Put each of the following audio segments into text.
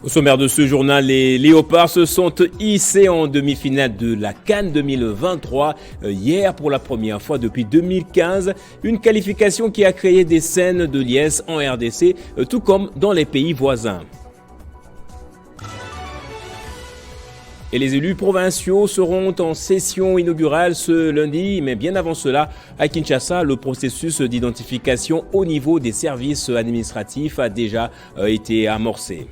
Au sommaire de ce journal, les Léopards se sont hissés en demi-finale de la CAN 2023 hier pour la première fois depuis 2015. Une qualification qui a créé des scènes de liesse en RDC, tout comme dans les pays voisins. Et les élus provinciaux seront en session inaugurale ce lundi, mais bien avant cela, à Kinshasa, le processus d'identification au niveau des services administratifs a déjà été amorcé.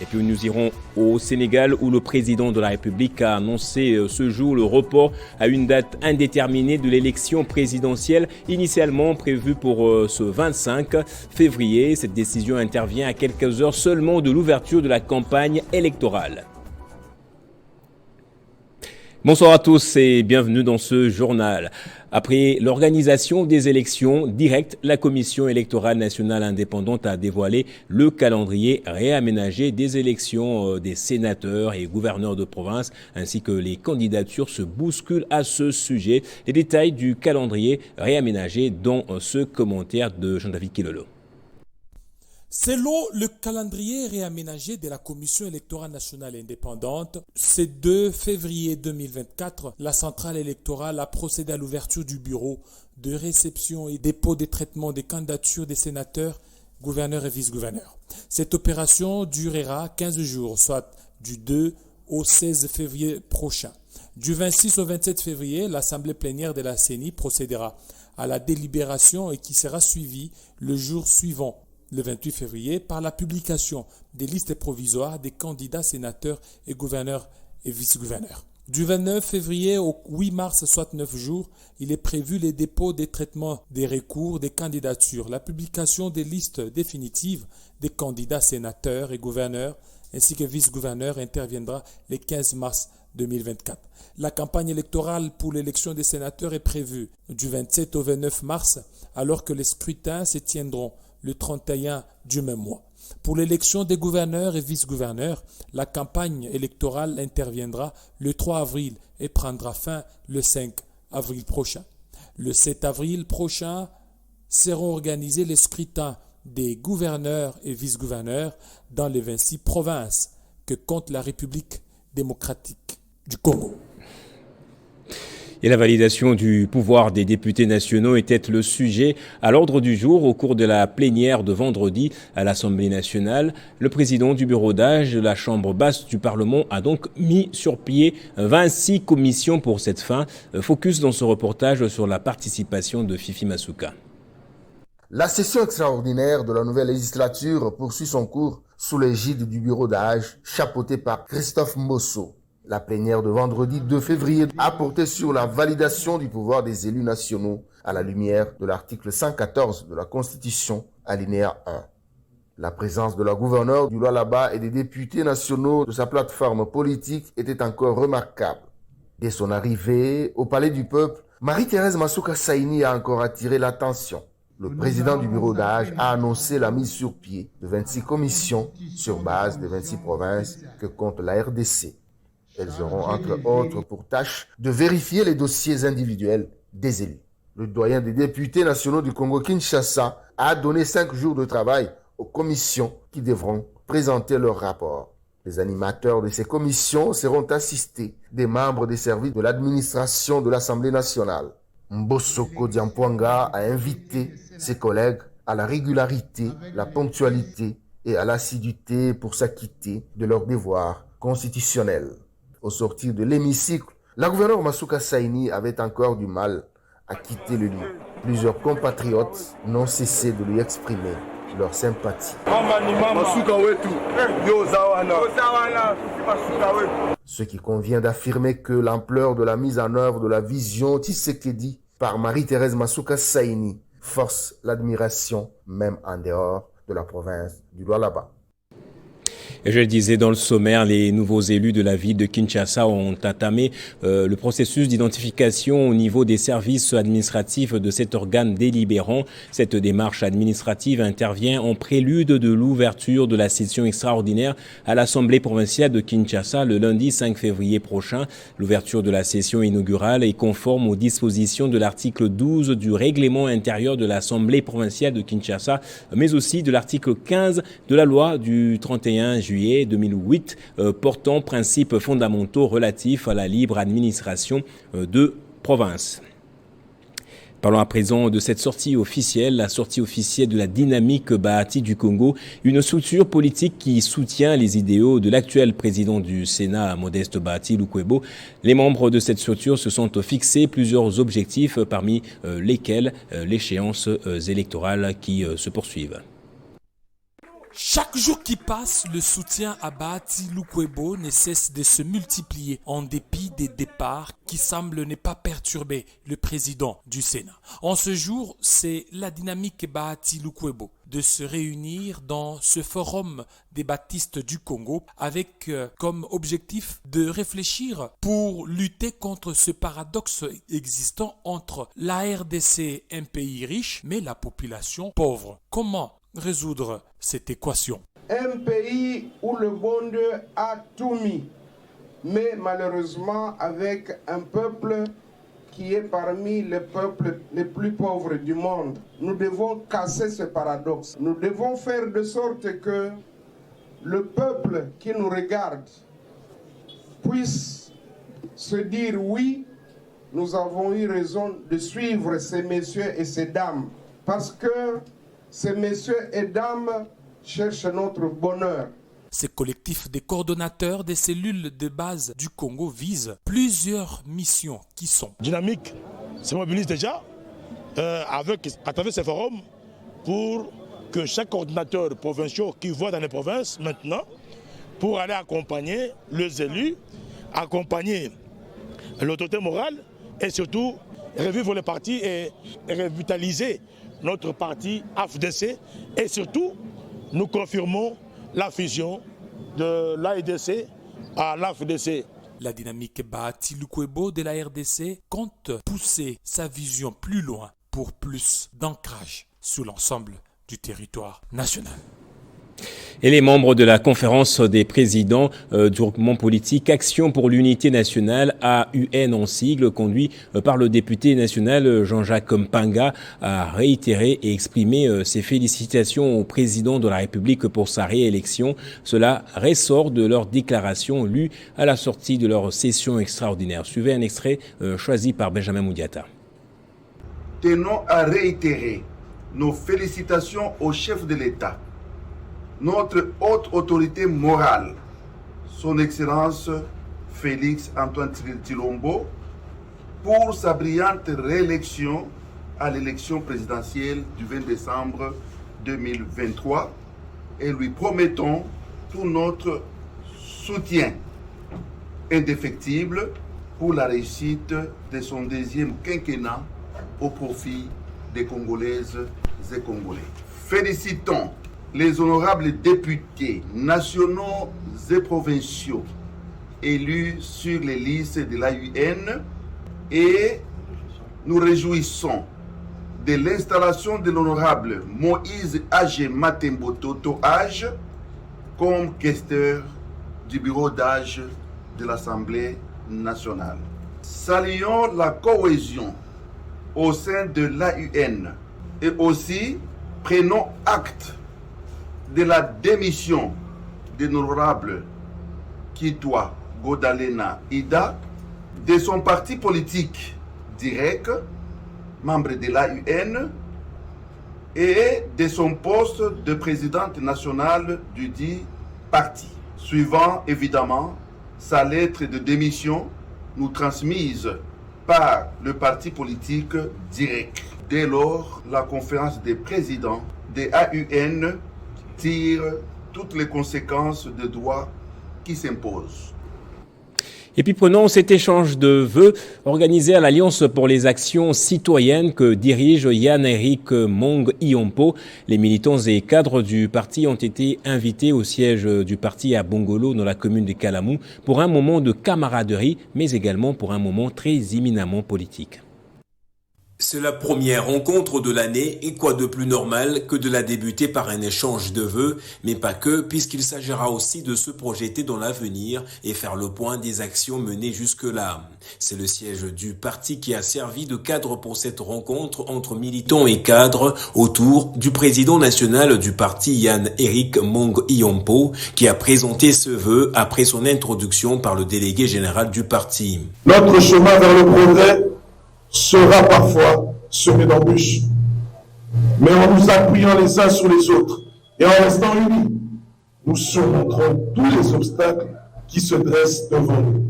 Et puis nous irons au Sénégal où le président de la République a annoncé ce jour le report à une date indéterminée de l'élection présidentielle initialement prévue pour ce 25 février. Cette décision intervient à quelques heures seulement de l'ouverture de la campagne électorale. Bonsoir à tous et bienvenue dans ce journal. Après l'organisation des élections directes, la Commission électorale nationale indépendante a dévoilé le calendrier réaménagé des élections des sénateurs et gouverneurs de province, ainsi que les candidatures se bousculent à ce sujet. Les détails du calendrier réaménagé dans ce commentaire de Jean-David Kilolo. Selon le calendrier réaménagé de la Commission électorale nationale indépendante, ce 2 février 2024, la centrale électorale a procédé à l'ouverture du bureau de réception et dépôt de traitement des candidatures des sénateurs, gouverneurs et vice-gouverneurs. Cette opération durera 15 jours, soit du 2 au 16 février prochain. Du 26 au 27 février, l'Assemblée plénière de la CENI procédera à la délibération et qui sera suivie le jour suivant, le 28 février, par la publication des listes provisoires des candidats sénateurs et gouverneurs et vice-gouverneurs. Du 29 février au 8 mars, soit 9 jours, il est prévu les dépôts des traitements des recours des candidatures, la publication des listes définitives des candidats sénateurs et gouverneurs ainsi que vice-gouverneurs interviendra le 15 mars 2024. La campagne électorale pour l'élection des sénateurs est prévue du 27 au 29 mars, alors que les scrutins se tiendront le 31 du même mois. Pour l'élection des gouverneurs et vice-gouverneurs, la campagne électorale interviendra le 3 avril et prendra fin le 5 avril prochain. Le 7 avril prochain seront organisés les scrutins des gouverneurs et vice-gouverneurs dans les 26 provinces que compte la République démocratique du Congo. Et la validation du pouvoir des députés nationaux était le sujet à l'ordre du jour au cours de la plénière de vendredi à l'Assemblée nationale. Le président du bureau d'âge de la Chambre basse du Parlement a donc mis sur pied 26 commissions pour cette fin. Focus dans ce reportage sur la participation de Fifi Masuka. La session extraordinaire de la nouvelle législature poursuit son cours sous l'égide du bureau d'âge chapeauté par Christophe Mosso. La plénière de vendredi 2 février a porté sur la validation du pouvoir des élus nationaux à la lumière de l'article 114 de la Constitution, alinéa 1. La présence de la gouverneure du Lualaba et des députés nationaux de sa plateforme politique était encore remarquable. Dès son arrivée au Palais du Peuple, Marie-Thérèse Masuka Saini a encore attiré l'attention. Le président du bureau d'âge a annoncé la mise sur pied de 26 commissions sur base des 26 provinces que compte la RDC. Elles auront entre autres pour tâche de vérifier les dossiers individuels des élus. Le doyen des députés nationaux du Congo-Kinshasa a donné 5 jours de travail aux commissions qui devront présenter leur rapport. Les animateurs de ces commissions seront assistés des membres des services de l'administration de l'Assemblée nationale. Mbosoko Diampuanga a invité ses collègues à la régularité, la ponctualité et à l'assiduité pour s'acquitter de leurs devoirs constitutionnels. Au sortir de l'hémicycle, la gouverneure Masuka Saini avait encore du mal à quitter le lieu. Plusieurs compatriotes n'ont cessé de lui exprimer leur sympathie. Ce qui convient d'affirmer que l'ampleur de la mise en œuvre de la vision Tshisekedi par Marie-Thérèse Masuka Saini force l'admiration même en dehors de la province du Lualaba. Et je le disais dans le sommaire, les nouveaux élus de la ville de Kinshasa ont entamé le processus d'identification au niveau des services administratifs de cet organe délibérant. Cette démarche administrative intervient en prélude de l'ouverture de la session extraordinaire à l'Assemblée provinciale de Kinshasa le lundi 5 février prochain. L'ouverture de la session inaugurale est conforme aux dispositions de l'article 12 du règlement intérieur de l'Assemblée provinciale de Kinshasa, mais aussi de l'article 15 de la loi du 31 juillet 2008 portant principes fondamentaux relatifs à la libre administration de province. Parlons à présent de cette sortie officielle, la sortie officielle de la dynamique Bahati du Congo, une structure politique qui soutient les idéaux de l'actuel président du Sénat, Modeste Bahati Lukwebo. Les membres de cette structure se sont fixés plusieurs objectifs, parmi lesquels l'échéance électorale qui se poursuivent. Chaque jour qui passe, le soutien à Bahati Lukwebo ne cesse de se multiplier en dépit des départs qui semblent ne pas perturber le président du Sénat. En ce jour, c'est la dynamique Bahati Lukwebo de se réunir dans ce forum des baptistes du Congo avec comme objectif de réfléchir pour lutter contre ce paradoxe existant entre la RDC, un pays riche, mais la population pauvre. Comment résoudre cette équation? Un pays où le monde a tout mis, mais malheureusement avec un peuple qui est parmi les peuples les plus pauvres du monde. Nous devons casser ce paradoxe. Nous devons faire de sorte que le peuple qui nous regarde puisse se dire oui, nous avons eu raison de suivre ces messieurs et ces dames, parce que ces messieurs et dames cherchent notre bonheur. Ces collectifs de coordonnateurs des cellules de base du Congo visent plusieurs missions qui sont Dynamique se mobilise déjà à travers ces forums pour que chaque coordinateur provincial qui voit dans les provinces maintenant, pour aller accompagner les élus, accompagner l'autorité morale et surtout revivre les partis et revitaliser notre parti AFDC et surtout nous confirmons la fusion de l'AEDC à l'AFDC. La dynamique Bahati Lukwebo de la RDC compte pousser sa vision plus loin pour plus d'ancrage sur l'ensemble du territoire national. Et les membres de la conférence des présidents du regroupement politique Action pour l'unité nationale, AUN en sigle, conduit par le député national Jean-Jacques Mpanga, a réitéré et exprimé ses félicitations au président de la République pour sa réélection. Cela ressort de leur déclaration lue à la sortie de leur session extraordinaire. Suivez un extrait choisi par Benjamin Moudiata. Tenons à réitérer nos félicitations au chef de l'État, notre haute autorité morale, son Excellence Félix Antoine Tshilombo, pour sa brillante réélection à l'élection présidentielle du 20 décembre 2023 et lui promettons tout notre soutien indéfectible pour la réussite de son deuxième quinquennat au profit des Congolaises et Congolais. Félicitons les honorables députés nationaux et provinciaux élus sur les listes de l'AUN et nous réjouissons de l'installation de l'honorable Moïse Agé Matembo Toto Age comme questeur du bureau d'âge de l'Assemblée nationale. Saluons la cohésion au sein de l'AUN et aussi prenons acte de la démission de l'honorable Kitwa Godalena Ida de son parti politique direct, membre de l'AUN, et de son poste de présidente nationale du dit parti. Suivant évidemment sa lettre de démission nous transmise par le parti politique direct. Dès lors, la conférence des présidents des AUN tire toutes les conséquences de droit qui s'imposent. Et puis prenons cet échange de vœux organisé à l'Alliance pour les actions citoyennes que dirige Yann-Éric Mong-Iyompo. Les militants et cadres du parti ont été invités au siège du parti à Bongolo dans la commune de Kalamou pour un moment de camaraderie, mais également pour un moment très éminemment politique. C'est la première rencontre de l'année et quoi de plus normal que de la débuter par un échange de vœux, mais pas que, puisqu'il s'agira aussi de se projeter dans l'avenir et faire le point des actions menées jusque-là. C'est le siège du parti qui a servi de cadre pour cette rencontre entre militants et cadres autour du président national du parti Yann-Éric Mong-Iyompo qui a présenté ce vœu après son introduction par le délégué général du parti. Notre chemin vers le progrès sera parfois semé d'embûches, mais en nous appuyant les uns sur les autres et en restant unis, nous surmonterons tous les obstacles qui se dressent devant nous.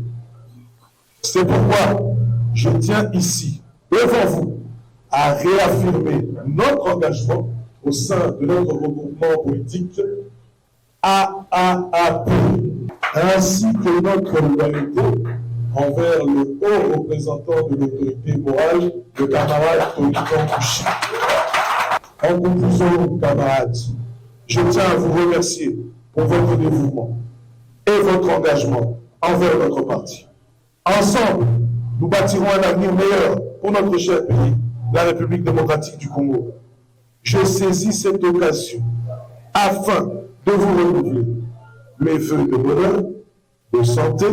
C'est pourquoi je tiens ici, devant vous, à réaffirmer notre engagement au sein de notre regroupement politique AAAP, ainsi que notre loyauté envers le haut représentant de l'autorité morale, le camarade Tonton Kouchi. En conclusion, camarades, je tiens à vous remercier pour votre dévouement et votre engagement envers notre parti. Ensemble, nous bâtirons un avenir meilleur pour notre cher pays, la République démocratique du Congo. Je saisis cette occasion afin de vous renouveler mes vœux de bonheur, de santé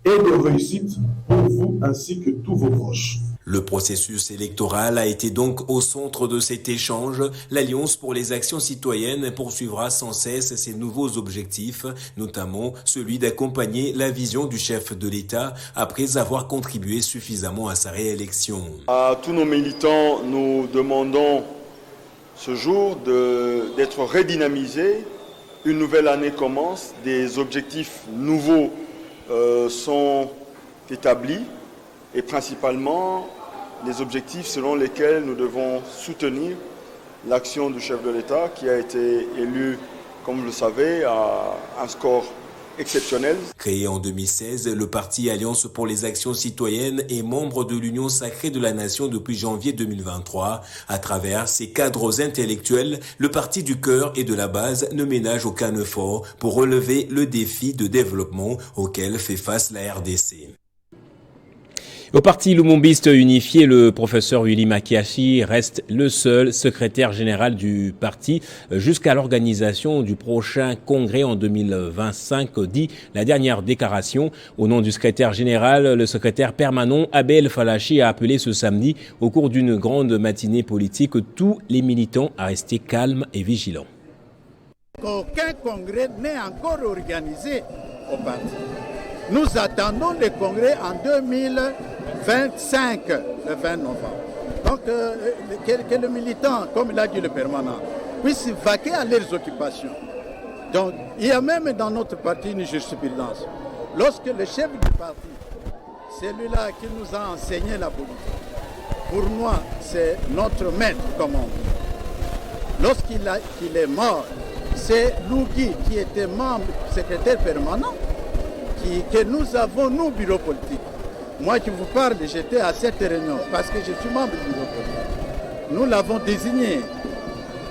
et de réussite pour vous ainsi que tous vos proches. Le processus électoral a été donc au centre de cet échange. L'Alliance pour les actions citoyennes poursuivra sans cesse ses nouveaux objectifs, notamment celui d'accompagner la vision du chef de l'État après avoir contribué suffisamment à sa réélection. À tous nos militants, nous demandons ce jour d'être redynamisés. Une nouvelle année commence, des objectifs nouveaux sont établis et principalement les objectifs selon lesquels nous devons soutenir l'action du chef de l'État qui a été élu, comme vous le savez, à un score exceptionnel. Créé en 2016, le parti Alliance pour les actions citoyennes est membre de l'Union sacrée de la nation depuis janvier 2023. À travers ses cadres intellectuels, le parti du cœur et de la base ne ménage aucun effort pour relever le défi de développement auquel fait face la RDC. Au parti lumumbiste unifié, le professeur Willy Makiashi reste le seul secrétaire général du parti jusqu'à l'organisation du prochain congrès en 2025, dit la dernière déclaration. Au nom du secrétaire général, le secrétaire permanent Abel Falachi a appelé ce samedi, au cours d'une grande matinée politique, tous les militants à rester calmes et vigilants. Aucun congrès n'est encore organisé au parti. Nous attendons le congrès en 2025, le 20 novembre. Donc, que le militant, comme l'a dit le permanent, puisse vaquer à leurs occupations. Donc, il y a même dans notre parti une jurisprudence. Lorsque le chef du parti, celui-là qui nous a enseigné la politique, pour moi, c'est notre maître, comme on dit. Lorsqu'il est mort, c'est Lougui qui était membre, secrétaire permanent, que nous avons, nous, bureau politique. Moi qui vous parle, j'étais à cette réunion parce que je suis membre du bureau politique. Nous l'avons désigné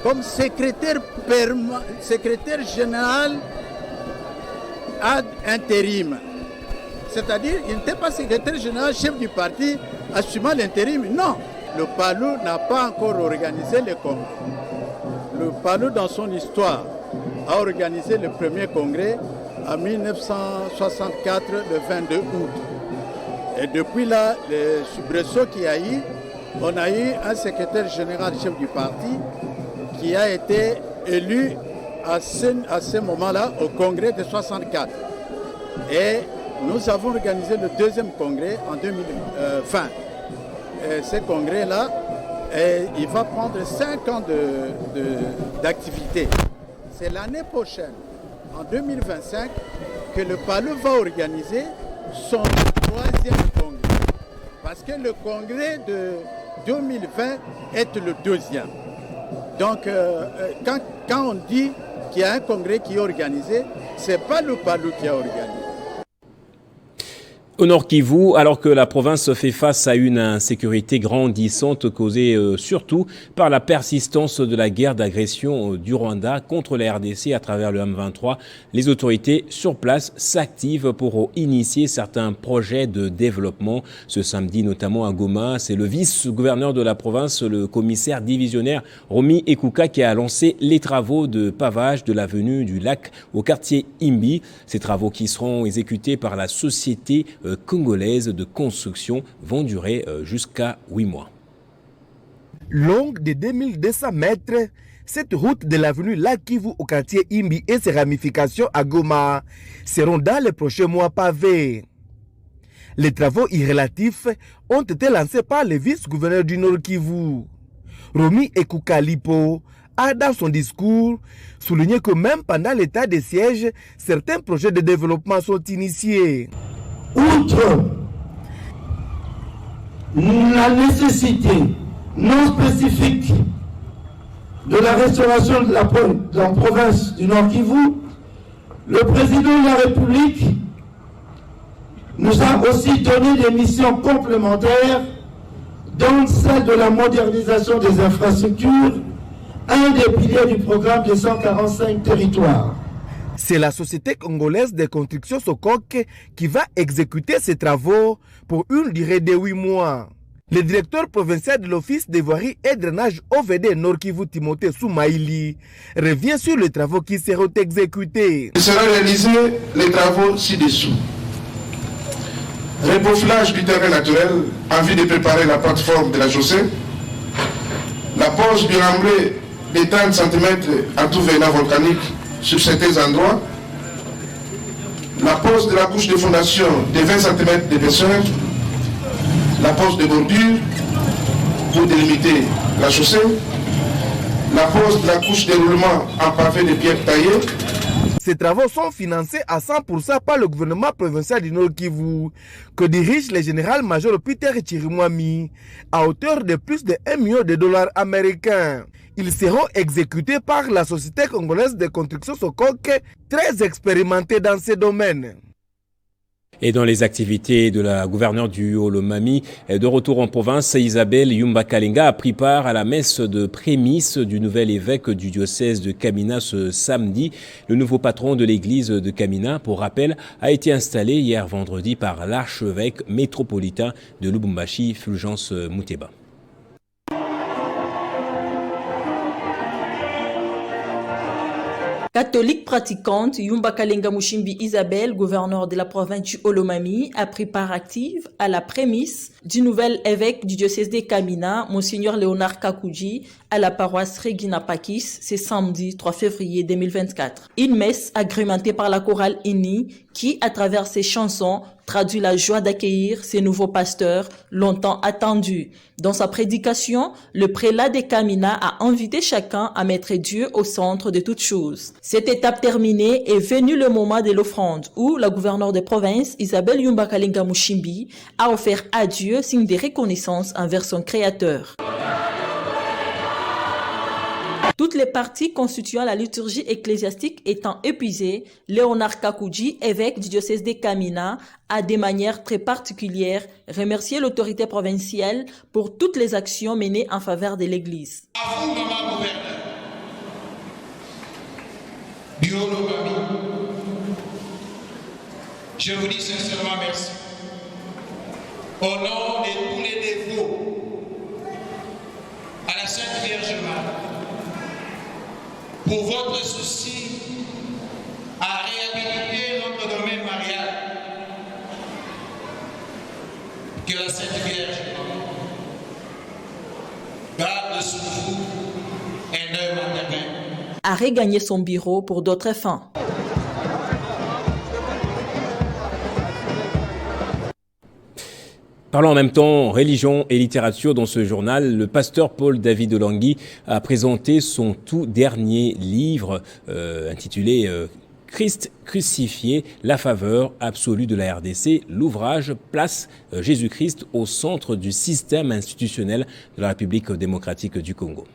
comme secrétaire général ad intérim. C'est-à-dire, il n'était pas secrétaire général, chef du parti, assumant l'intérim. Non, le PALU n'a pas encore organisé le congrès. Le PALU, dans son histoire, a organisé le premier congrès en 1964, le 22 août. Et depuis là, le soubresaut qu'il y a eu, on a eu un secrétaire général chef du parti qui a été élu à ce moment-là au congrès de 64. Et nous avons organisé le deuxième congrès en 2020. Et ce congrès-là, il va prendre 5 ans d'activité. C'est l'année prochaine, en 2025, que le PALU va organiser son troisième congrès. Parce que le congrès de 2020 est le deuxième. Donc, quand on dit qu'il y a un congrès qui est organisé, ce n'est pas le PALU qui a organisé. Au Nord Kivu, alors que la province fait face à une insécurité grandissante causée surtout par la persistance de la guerre d'agression du Rwanda contre la RDC à travers le M23, les autorités sur place s'activent pour initier certains projets de développement. Ce samedi, notamment à Goma, c'est le vice-gouverneur de la province, le commissaire divisionnaire Romi Ekuka, qui a lancé les travaux de pavage de l'avenue du Lac au quartier Imbi. Ces travaux qui seront exécutés par la société congolaise de construction vont durer jusqu'à 8 mois. Longue de 2200 mètres, cette route de l'avenue Lac Kivu au quartier Imbi et ses ramifications à Goma seront dans les prochains mois pavés. Les travaux irrélatifs ont été lancés par le vice-gouverneur du Nord Kivu. Romi Ekuka Lipo a dans son discours souligné que même pendant l'état de siège, certains projets de développement sont initiés. Outre la nécessité non spécifique de la restauration de la province du Nord Kivu, le président de la République nous a aussi donné des missions complémentaires, dont celle de la modernisation des infrastructures, un des piliers du programme des 145 territoires. C'est la société congolaise de construction Sokok qui va exécuter ces travaux pour une durée de 8 mois. Le directeur provincial de l'Office des voiries et drainage OVD Nord Kivu, Timothée Soumaïli, revient sur les travaux qui seront exécutés. Il sera réalisé les travaux ci-dessous. Reboufflage du terrain naturel en vue de préparer la plateforme de la chaussée, la pose du remblai de 30 cm à tout venant volcanique sur certains endroits, la pose de la couche de fondation de 20 cm d'épaisseur, la pose de bordure pour délimiter la chaussée, la pose de la couche de roulement en pavé de pierres taillées. Ces travaux sont financés à 100% par le gouvernement provincial du Nord Kivu, que dirige le général-major Peter Chirimwami, à hauteur de plus de $1 million américains. Ils seront exécutés par la société congolaise de construction Sokok, très expérimentée dans ces domaines. Et dans les activités de la gouverneure du Haut-Lomami, de retour en province, Isabelle Yumba Kalenga a pris part à la messe de prémisse du nouvel évêque du diocèse de Kamina ce samedi. Le nouveau patron de l'église de Kamina, pour rappel, a été installé hier vendredi par l'archevêque métropolitain de Lubumbashi, Fulgence Muteba. Catholique pratiquante, Yumba Kalenga Mushimbi Isabelle, gouverneur de la province du Haut-Lomami, a pris part active à la prémisse du nouvel évêque du diocèse de Kamina, Monseigneur Léonard Kakouji, à la paroisse Regina Pakis, c'est samedi 3 février 2024. Une messe agrémentée par la chorale INI qui, à travers ses chansons, traduit la joie d'accueillir ces nouveaux pasteurs longtemps attendus. Dans sa prédication, le prélat de Kamina a invité chacun à mettre Dieu au centre de toutes choses. Cette étape terminée est venu le moment de l'offrande où la gouverneure de province, Isabelle Yumba Kalenga Mushimbi, a offert à Dieu signe de reconnaissance envers son Créateur. Toutes les parties constituant la liturgie ecclésiastique étant épuisées, Léonard Kakouji, évêque du diocèse de Kamina, a de manière très particulière remercié l'autorité provinciale pour toutes les actions menées en faveur de l'Église. À vous, maman gouverneur du Haut-Lomami, je vous dis sincèrement merci. Au nom de tous les dévots à la Sainte Vierge Marie, pour votre souci à réhabiliter notre domaine marial, que la Sainte Vierge garde sur vous un œil maternel. A regagné son bureau pour d'autres fins. Parlons en même temps religion et littérature dans ce journal. Le pasteur Paul David Olangui a présenté son tout dernier livre intitulé Christ crucifié, la faveur absolue de la RDC. L'ouvrage place Jésus-Christ au centre du système institutionnel de la République démocratique du Congo.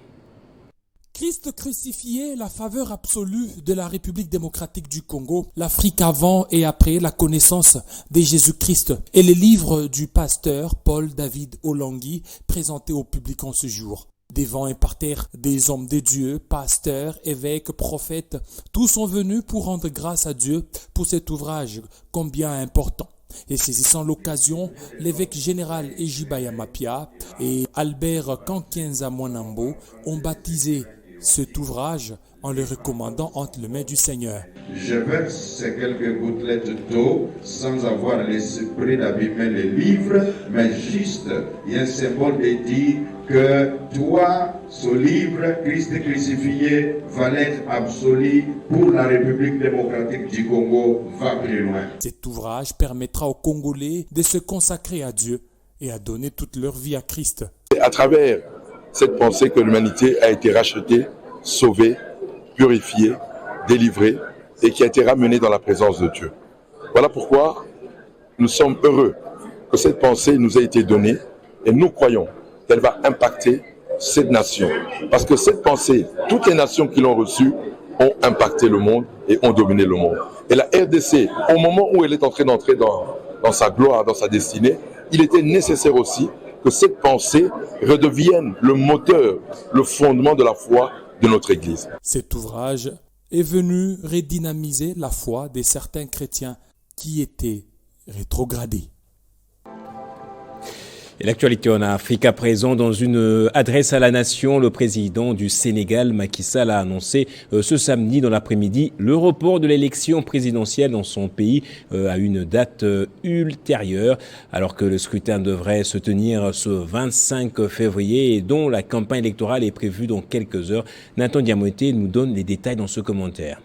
Christ crucifié, la faveur absolue de la République démocratique du Congo, l'Afrique avant et après la connaissance de Jésus-Christ et les livres du pasteur Paul David Olangui présentés au public en ce jour. Devant un parterre des hommes de Dieu, pasteurs, évêques, prophètes, tous sont venus pour rendre grâce à Dieu pour cet ouvrage combien important. Et saisissant l'occasion, l'évêque général Ejibaya Mapia et Albert Kankienza Mwanambo ont baptisé cet ouvrage en le recommandant entre les mains du Seigneur. Je verse ces quelques gouttelettes d'eau sans avoir l'esprit d'abîmer les livres, mais juste, il y a un symbole de dire que toi, ce livre, Christ crucifié, valeur absolue pour la République démocratique du Congo, va plus loin. Cet ouvrage permettra aux Congolais de se consacrer à Dieu et à donner toute leur vie à Christ. À travers cette pensée que l'humanité a été rachetée, sauvée, purifiée, délivrée et qui a été ramenée dans la présence de Dieu. Voilà pourquoi nous sommes heureux que cette pensée nous ait été donnée et nous croyons qu'elle va impacter cette nation. Parce que cette pensée, toutes les nations qui l'ont reçue ont impacté le monde et ont dominé le monde. Et la RDC, au moment où elle est en train d'entrer dans sa gloire, dans sa destinée, il était nécessaire aussi que cette pensée redevienne le moteur, le fondement de la foi de notre Église. Cet ouvrage est venu redynamiser la foi de certains chrétiens qui étaient rétrogradés. Et l'actualité en Afrique à présent, dans une adresse à la nation, le président du Sénégal, Macky Sall, a annoncé ce samedi dans l'après-midi le report de l'élection présidentielle dans son pays à une date ultérieure, alors que le scrutin devrait se tenir ce 25 février et dont la campagne électorale est prévue dans quelques heures. Nathan Diamoté nous donne les détails dans ce commentaire.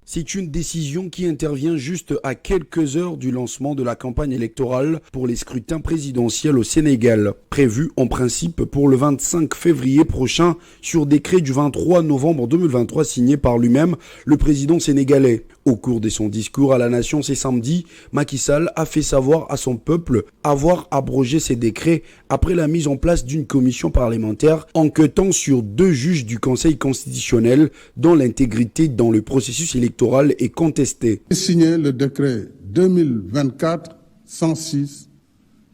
C'est une décision qui intervient juste à quelques heures du lancement de la campagne électorale pour les scrutins présidentiels au Sénégal, prévu en principe pour le 25 février prochain sur décret du 23 novembre 2023 signé par lui-même, le président sénégalais. Au cours de son discours à la nation ce samedi, Macky Sall a fait savoir à son peuple avoir abrogé ces décrets après la mise en place d'une commission parlementaire enquêtant sur 2 juges du Conseil constitutionnel dont l'intégrité dans le processus électoral est contestée. Signé le décret 2024-106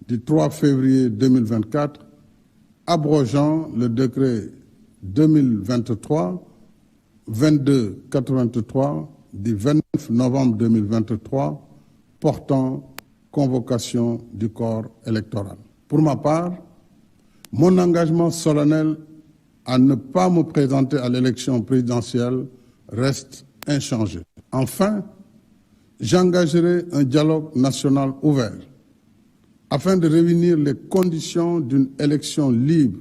du 3 février 2024 abrogeant le décret 2023-2283 du 29 novembre 2023 portant convocation du corps électoral. Pour ma part, mon engagement solennel à ne pas me présenter à l'élection présidentielle reste inchangé. Enfin, j'engagerai un dialogue national ouvert afin de réunir les conditions d'une élection libre,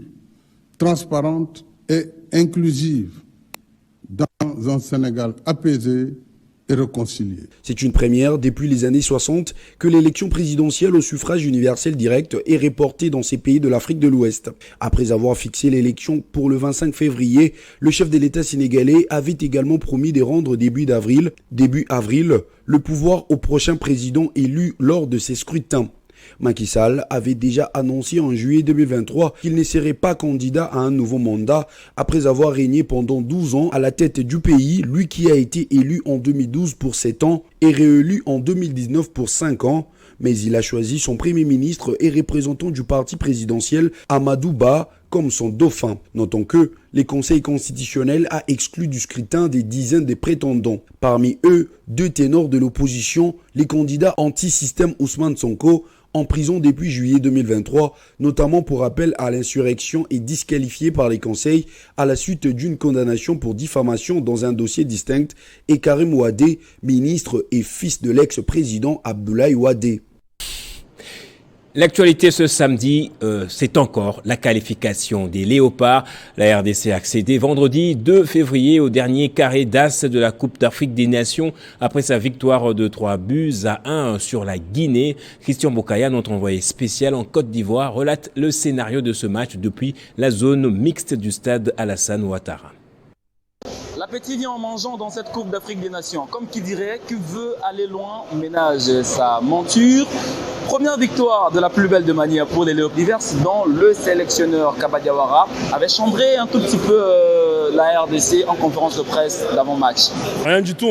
transparente et inclusive dans un Sénégal apaisé et réconcilié. C'est une première depuis les années 60 que l'élection présidentielle au suffrage universel direct est reportée dans ces pays de l'Afrique de l'Ouest. Après avoir fixé l'élection pour le 25 février, le chef de l'État sénégalais avait également promis de rendre début avril, le pouvoir au prochain président élu lors de ces scrutins. Macky Sall avait déjà annoncé en juillet 2023 qu'il ne serait pas candidat à un nouveau mandat après avoir régné pendant 12 ans à la tête du pays, lui qui a été élu en 2012 pour 7 ans et réélu en 2019 pour 5 ans. Mais il a choisi son premier ministre et représentant du parti présidentiel, Amadou Ba, comme son dauphin. Notons que le Conseil constitutionnel a exclu du scrutin des dizaines de prétendants. Parmi eux, 2 ténors de l'opposition, les candidats anti-système Ousmane Sonko, en prison depuis juillet 2023, notamment pour appel à l'insurrection et disqualifié par les conseils à la suite d'une condamnation pour diffamation dans un dossier distinct, et Karim Ouadé, ministre et fils de l'ex-président Abdoulaye Ouadé. L'actualité ce samedi, c'est encore la qualification des Léopards. La RDC a accédé vendredi 2 février au dernier carré d'as de la Coupe d'Afrique des Nations après sa victoire de 3-1 sur la Guinée. Christian Bokaya, notre envoyé spécial en Côte d'Ivoire, relate le scénario de ce match depuis la zone mixte du stade Alassane Ouattara. L'appétit vient en mangeant dans cette Coupe d'Afrique des Nations. Comme qui dirait, qui veut aller loin ménage sa monture. Première victoire de la plus belle de manière pour les Léopards, dont le sélectionneur Kaba Diawara avait chambré un tout petit peu la RDC en conférence de presse d'avant-match? Rien du tout,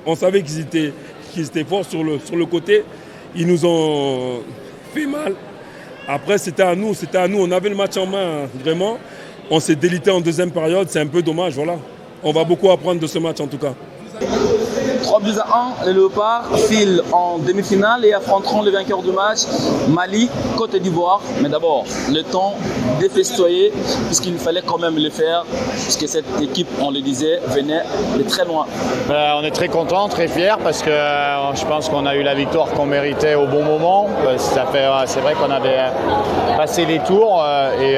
on savait qu'ils étaient forts sur le côté. Ils nous ont fait mal. Après, c'était à nous, on avait le match en main, vraiment. On s'est délité en deuxième période, c'est un peu dommage, voilà. On va beaucoup apprendre de ce match en tout cas. 3-1, les Léopards filent en demi-finale et affronteront les vainqueurs du match, Mali, Côte d'Ivoire. Mais d'abord, le temps de festoyer, puisqu'il fallait quand même le faire, puisque cette équipe, on le disait, venait de très loin. On est très contents, très fiers, parce que je pense qu'on a eu la victoire qu'on méritait au bon moment. C'est vrai qu'on avait passé les tours et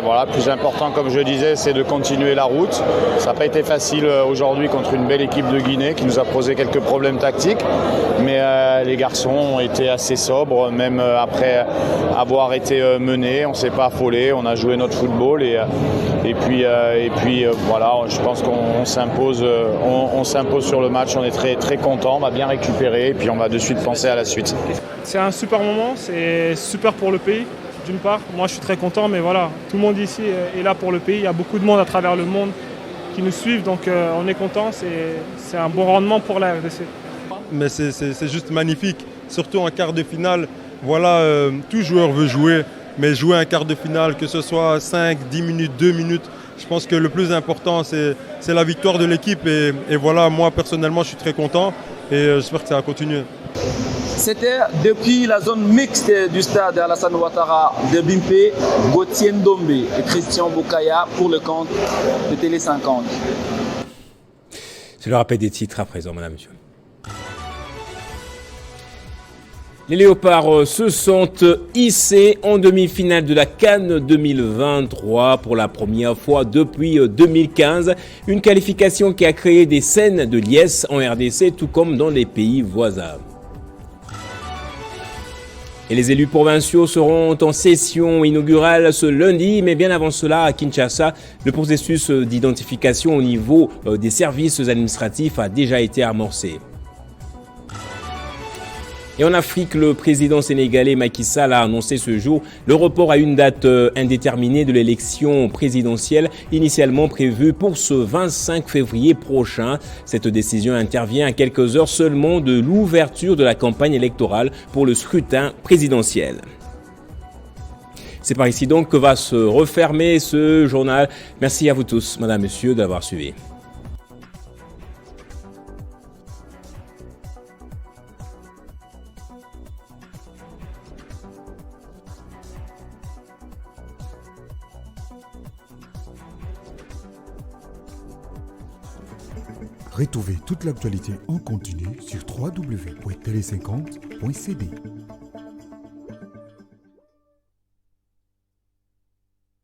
voilà, plus important, comme je disais, c'est de continuer la route. Ça n'a pas été facile aujourd'hui contre une belle équipe de Guinée qui nous a posé quelques problèmes tactiques, mais les garçons ont été assez sobres, même après avoir été menés, on ne s'est pas affolé, on a joué notre football et puis voilà, je pense qu'on s'impose, on s'impose sur le match, on est très, très content, on va bien récupérer et puis on va de suite penser à la suite. C'est un super moment, c'est super pour le pays. D'une part, moi je suis très content, mais voilà, tout le monde ici est là pour le pays, il y a beaucoup de monde à travers le monde qui nous suivent, donc on est content, c'est un bon rendement pour la RDC. Mais c'est juste magnifique, surtout en quart de finale. Voilà, tout joueur veut jouer, mais jouer un quart de finale, que ce soit 5, 10 minutes, 2 minutes, je pense que le plus important c'est la victoire de l'équipe et voilà, moi personnellement je suis très content et j'espère que ça va continuer. C'était depuis la zone mixte du stade Alassane Ouattara de Bimpe, Gauthier Ndombe et Christian Boukaya pour le compte de Télé 50. Je le rappelle des titres à présent, madame, monsieur. Les Léopards se sont hissés en demi-finale de la CAN 2023 pour la première fois depuis 2015. Une qualification qui a créé des scènes de liesse en RDC, tout comme dans les pays voisins. Et les élus provinciaux seront en session inaugurale ce lundi, mais bien avant cela, à Kinshasa, le processus d'identification au niveau des services administratifs a déjà été amorcé. Et en Afrique, le président sénégalais Macky Sall a annoncé ce jour le report à une date indéterminée de l'élection présidentielle initialement prévue pour ce 25 février prochain. Cette décision intervient à quelques heures seulement de l'ouverture de la campagne électorale pour le scrutin présidentiel. C'est par ici donc que va se refermer ce journal. Merci à vous tous, madame, messieurs, d'avoir suivi. Retrouvez toute l'actualité en continu sur www.tele50.cd.